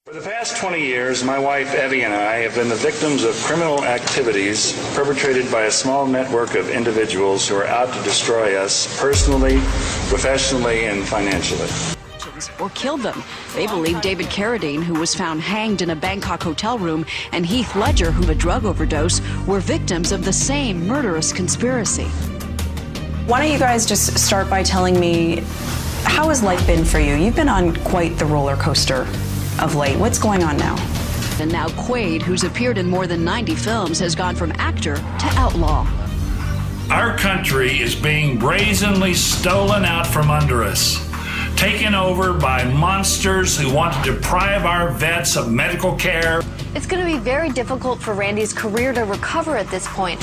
For the past 20 years, my wife Evie and I have been the victims of criminal activities perpetrated by a small network of individuals who are out to destroy us personally, professionally, and financially. Or killed them. They believe David Carradine, who was found hanged in a Bangkok hotel room, and Heath Ledger, who had a drug overdose, were victims of the same murderous conspiracy. Why don't you guys just start by telling me, how has life been for you? You've been on quite the roller coaster of late. What's going on now? And now Quaid, who's appeared in more than 90 films, has gone from actor to outlaw. Our country is being brazenly stolen out from under us, taken over by monsters who want to deprive our vets of medical care. It's going to be very difficult for Randy's career to recover at this point.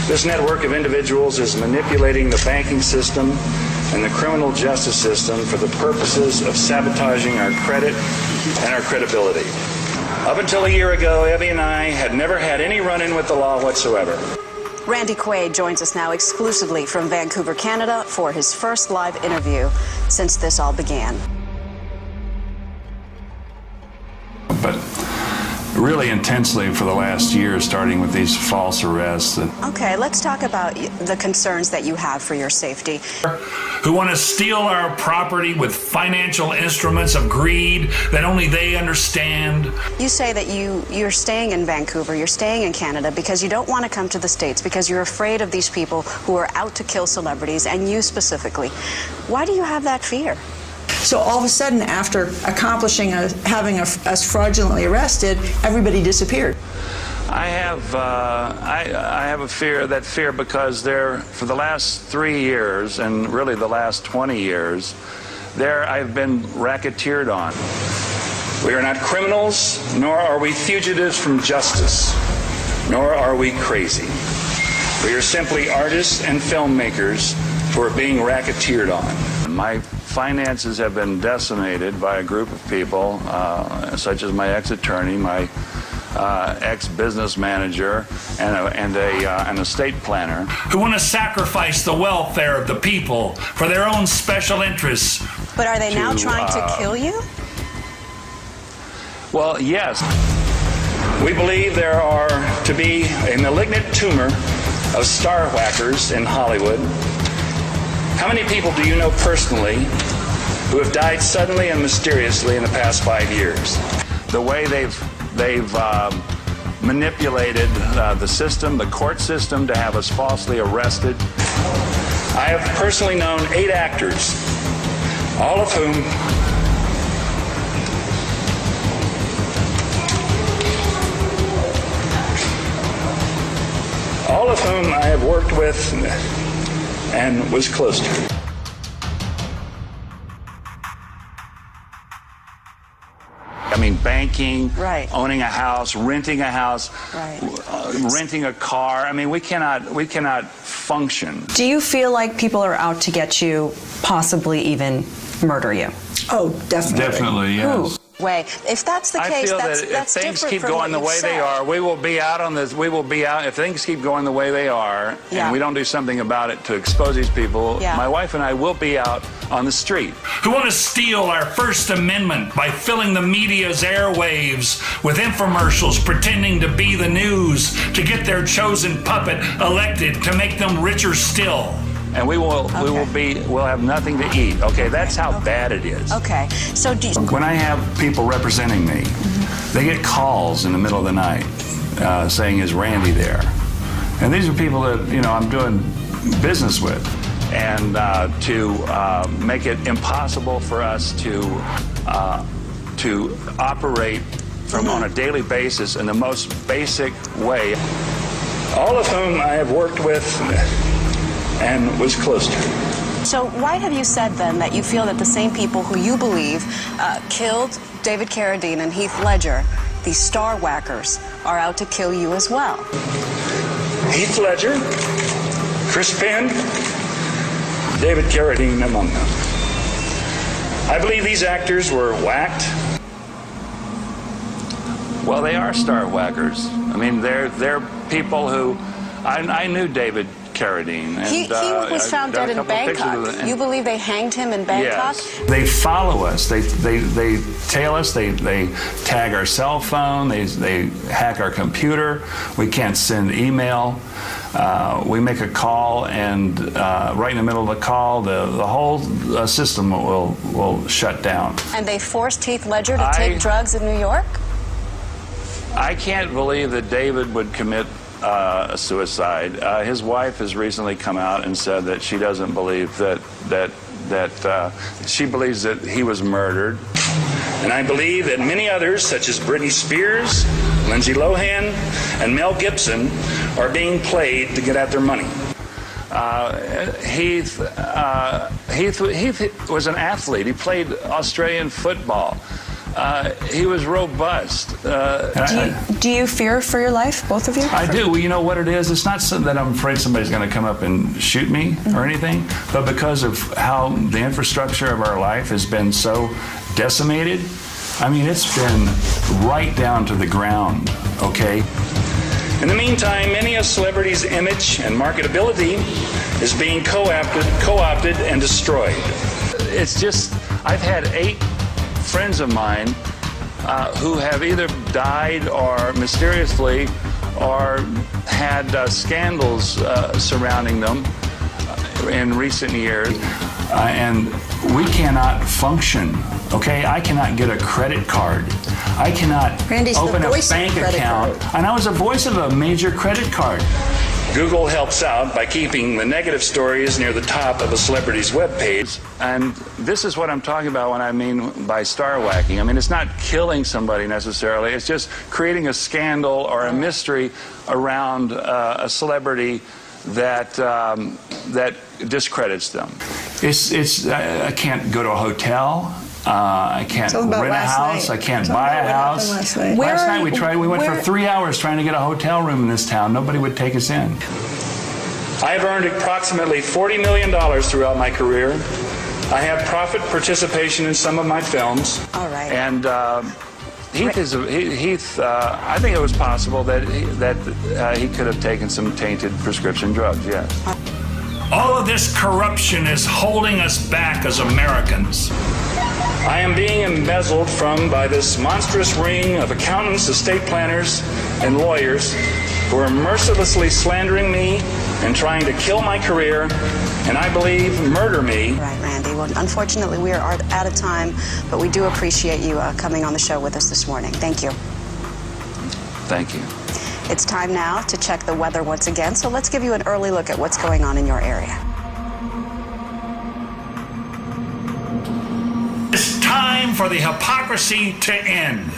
This network of individuals is manipulating the banking system and the criminal justice system for the purposes of sabotaging our credit and our credibility. Up until a year ago, Evie and I had never had any run-in with the law whatsoever. Randy Quaid joins us now exclusively from Vancouver, Canada, for his first live interview since this all began. But really intensely for the last year, starting with these false arrests. Okay, let's talk about the concerns that you have for your safety. Who want to steal our property with financial instruments of greed that only they understand. You say that you're staying in Vancouver, you're staying in Canada because you don't want to come to the States because you're afraid of these people who are out to kill celebrities, and you specifically. Why do you have that fear? So all of a sudden, after accomplishing having us fraudulently arrested, everybody disappeared. I have a fear because for the last 3 years, and really the last 20 years, I've been racketeered on. We are not criminals, nor are we fugitives from justice, nor are we crazy. We are simply artists and filmmakers who are being racketeered on. My finances have been decimated by a group of people, such as my ex-attorney, my ex-business manager, and an estate planner, who want to sacrifice the welfare of the people for their own special interests. But are they now trying to kill you? Well, yes. We believe there are to be a malignant tumor of star whackers in Hollywood. How many people do you know personally who have died suddenly and mysteriously in the past 5 years? The way they've manipulated the system, the court system, to have us falsely arrested. I have personally known 8 actors, all of whom I have worked with and was close to. I mean, banking, right. Owning a house, renting a house, right. Renting a car. I mean, we cannot function. Do you feel like people are out to get you, possibly even murder you? Oh, definitely. Definitely, yes. Who? Way. If that's the case, that's if things different keep from going the what way you they said. are, we will be out on this. We will be out if things keep going the way they are, Yeah. and we don't do something about it to expose these people. Yeah. My wife and I will be out on the street. Who want to steal our First Amendment by filling the media's airwaves with infomercials pretending to be the news to get their chosen puppet elected to make them richer still. And we'll have nothing to eat. Okay, that's how bad it is. Okay, so When I have people representing me, they get calls in the middle of the night saying, "Is Randy there?" And these are people that I'm doing business with, and to make it impossible for us to operate on a daily basis in the most basic way. All of whom I have worked with and was close to. So why have you said then that you feel that the same people who you believe killed David Carradine and Heath Ledger, these star whackers, are out to kill you as well? Heath Ledger, Chris Penn, David Carradine among them. I believe these actors were whacked. Well, they are star whackers. I mean, they're people who I knew David carradine. And, He was found dead in Bangkok. You believe they hanged him in Bangkok? Yes. They follow us. They tail us. They tag our cell phone. They hack our computer. We can't send email. We make a call, and right in the middle of the call, the whole system will shut down. And they forced Heath Ledger to take drugs in New York? I can't believe that David would commit suicide. His wife has recently come out and said that she doesn't believe that she believes that he was murdered. And I believe that many others, such as Britney Spears, Lindsay Lohan, and Mel Gibson, are being played to get at their money. Heath was an athlete. He played Australian football. He was robust. Do you fear for your life, both of you? I do. Well, you know what it is? It's not so that I'm afraid somebody's going to come up and shoot me or anything, but because of how the infrastructure of our life has been so decimated. I mean, it's been right down to the ground, okay? In the meantime, many a celebrity's image and marketability is being co-opted and destroyed. It's just, I've had 8 friends of mine who have either died or mysteriously or had scandals surrounding them in recent years. And we cannot function, okay? I cannot get a credit card. I cannot open a bank account. And I was the voice of a major credit card. Google helps out by keeping the negative stories near the top of a celebrity's webpage. And this is what I'm talking about when I mean by star whacking. I mean, it's not killing somebody necessarily. It's just creating a scandal or a mystery around a celebrity that discredits them. I can't go to a hotel. I can't rent a house. I can't buy a house. Last night we went for 3 hours trying to get a hotel room in this town. Nobody would take us in. I have earned approximately $40 million throughout my career. I have profit participation in some of my films. All right. And Heath, I think it was possible that he could have taken some tainted prescription drugs, yes. All of this corruption is holding us back as Americans. I am being embezzled from by this monstrous ring of accountants, estate planners, and lawyers who are mercilessly slandering me and trying to kill my career, and I believe murder me. Right, Randy. Well, unfortunately, we are out of time, but we do appreciate you coming on the show with us this morning. Thank you. Thank you. It's time now to check the weather once again, so let's give you an early look at what's going on in your area. It's time for the hypocrisy to end.